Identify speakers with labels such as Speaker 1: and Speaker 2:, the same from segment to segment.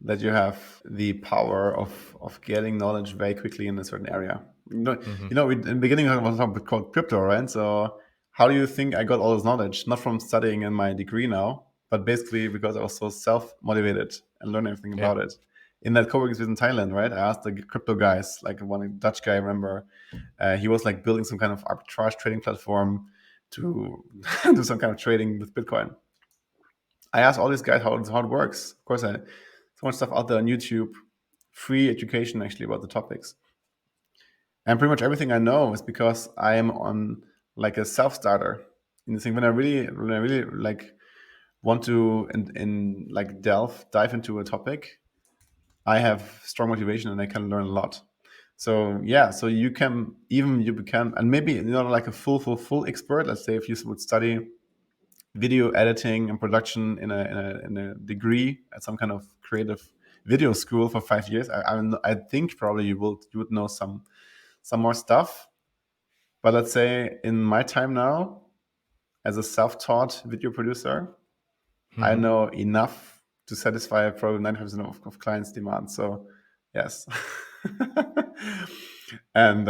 Speaker 1: that you have the power of getting knowledge very quickly in a certain area.
Speaker 2: Hmm.
Speaker 1: In the beginning I was talking called crypto, right? So how do you think I got all this knowledge? Not from studying in my degree now, but basically because I was so self motivated and learned everything
Speaker 2: Yeah.
Speaker 1: about it. In that co-working space in Thailand, right? I asked the crypto guys, like one Dutch guy, I remember, he was like building some kind of arbitrage trading platform to do some kind of trading with Bitcoin. I asked all these guys how it works. Of course, so much stuff out there on YouTube, free education actually about the topics. And pretty much everything I know is because I am on like a self starter. In the thing when I really like want to in like dive into a topic, I have strong motivation and I can learn a lot. So yeah, so you become and maybe you're not like a full expert. Let's say if you would study video editing and production in a degree at some kind of creative video school for 5 years, I think probably you would know some more stuff. But let's say in my time now, as a self-taught video producer, I
Speaker 2: Hmm.
Speaker 1: know enough to satisfy probably 90% of clients' demand. So yes. And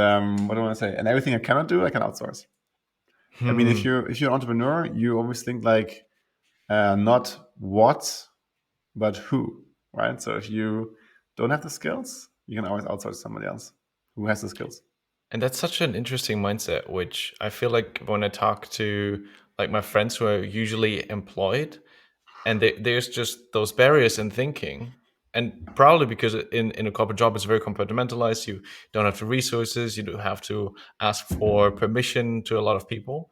Speaker 1: what do I want to say? And everything I cannot do, I can outsource. I mean,
Speaker 2: Hmm.
Speaker 1: if you're an entrepreneur, you always think like not what, but who, right? So if you don't have the skills, you can always outsource somebody else who has the skills.
Speaker 2: And that's such an interesting mindset, which I feel like when I talk to like my friends who are usually employed, and there's just those barriers in thinking, and probably because in a corporate job it's very compartmentalized. You don't have the resources, you don't have to ask for permission to a lot of people.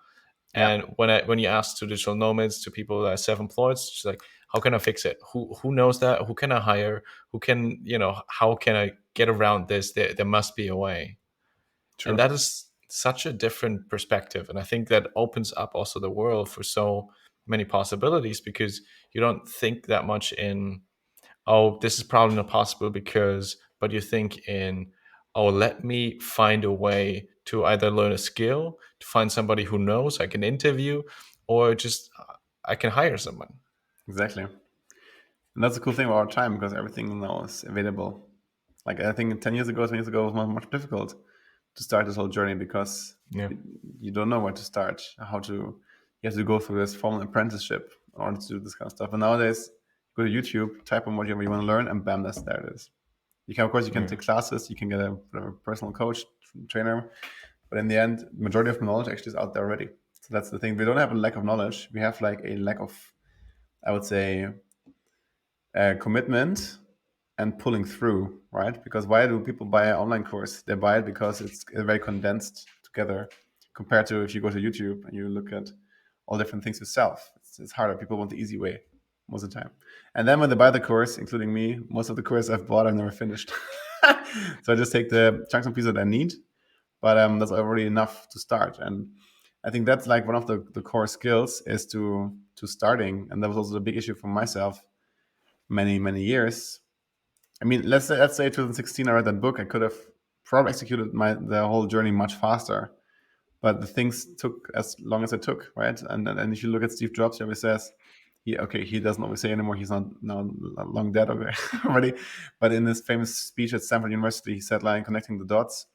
Speaker 1: Yeah,
Speaker 2: And when you ask to digital nomads, to people that are self-employed, it's like, how can I fix it? Who knows that? Who can I hire? Who can, how can I get around this? There must be a way. And
Speaker 1: true.
Speaker 2: that is such a different perspective. And I think that opens up also the world for so many possibilities, because you don't think that much in, oh, this is probably not possible because, but you think in, oh, let me find a way to either learn a skill, to find somebody who knows I can interview, or just I can hire someone.
Speaker 1: Exactly. And that's the cool thing about our time because everything now is available. Like I think 10 years ago, 20 years ago, it was much difficult to start this whole journey because
Speaker 2: Yeah.
Speaker 1: you, you don't know where to start, you have to go through this formal apprenticeship in order to do this kind of stuff. And nowadays, go to YouTube, type in whatever you want to learn, and bam, there it is. You can, of course, you can
Speaker 2: Yeah.
Speaker 1: take classes, you can get a personal coach, trainer, but in the end, the majority of the knowledge actually is out there already. So that's the thing. We don't have a lack of knowledge. We have like a lack of, I would say, commitment and pulling through, right? Because why do people buy an online course? They buy it because it's very condensed together compared to if you go to YouTube and you look at all different things yourself. It's harder. People want the easy way most of the time. And then when they buy the course, including me, most of the course I've bought, I've never finished. So I just take the chunks and pieces that I need, but that's already enough to start. And I think that's like one of the core skills is to starting. And that was also the big issue for myself many years. I mean, let's say 2016, I read that book. I could have probably executed the whole journey much faster, but the things took as long as it took, right? And if you look at Steve Jobs, he always says he doesn't always say anymore. He's not now long dead already. But in this famous speech at Stanford University, he said, like, connecting the dots,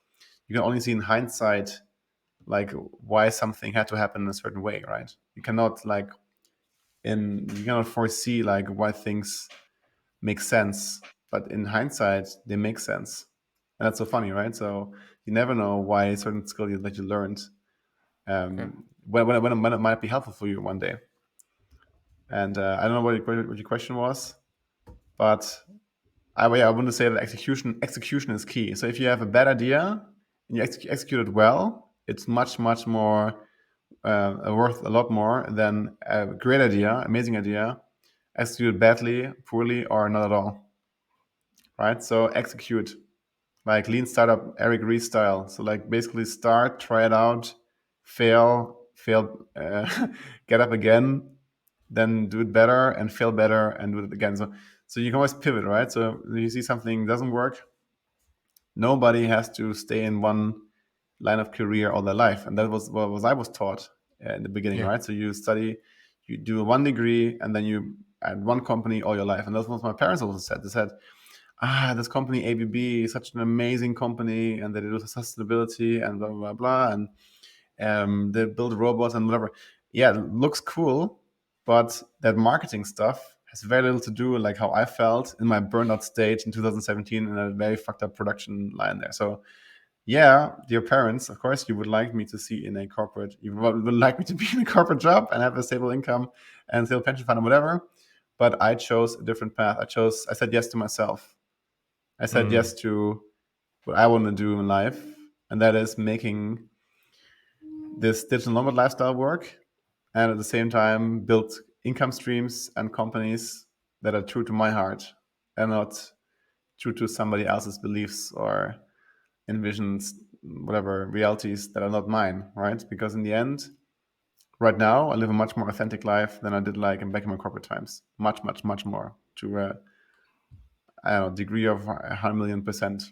Speaker 1: you can only see in hindsight like why something had to happen in a certain way, right? You cannot foresee like why things make sense, but in hindsight, they make sense. And that's so funny, right? So you never know why a certain skill that you learned
Speaker 2: Yeah.
Speaker 1: when it might be helpful for you one day. And I don't know what your question was, but I want to say that execution is key. So if you have a bad idea and you execute it well, it's much more worth a lot more than a great idea, amazing idea, executed badly, poorly, or not at all. Right? So execute like lean startup Eric Ries style. So like basically start, try it out, fail, get up again, then do it better and fail better and do it again. So you can always pivot, right? So if you see something doesn't work, nobody has to stay in one line of career all their life, and that was what I was taught in the beginning,
Speaker 2: Yeah.
Speaker 1: right? So you study, you do one degree, and then you at one company all your life. And that's what my parents also said. They said, this company ABB is such an amazing company, and they do sustainability and blah blah blah, and they build robots and whatever. Yeah, it looks cool, but that marketing stuff has very little to do with like how I felt in my burnout stage in 2017 in a very fucked up production line there. So yeah, dear parents, of course you would like me to see in a corporate, you would like me to be in a corporate job and have a stable income and stable pension fund and whatever. But I chose a different path. I said yes to myself. I said yes
Speaker 2: Mm.
Speaker 1: to what I want to do in life, and that is making this digital nomad lifestyle work, and at the same time build income streams and companies that are true to my heart and not true to somebody else's beliefs or envisions, whatever realities that are not mine, right? Because in the end, right now, I live a much more authentic life than I did like back in my corporate times. Much, much, much more, to a, I don't know, degree of 100 million percent.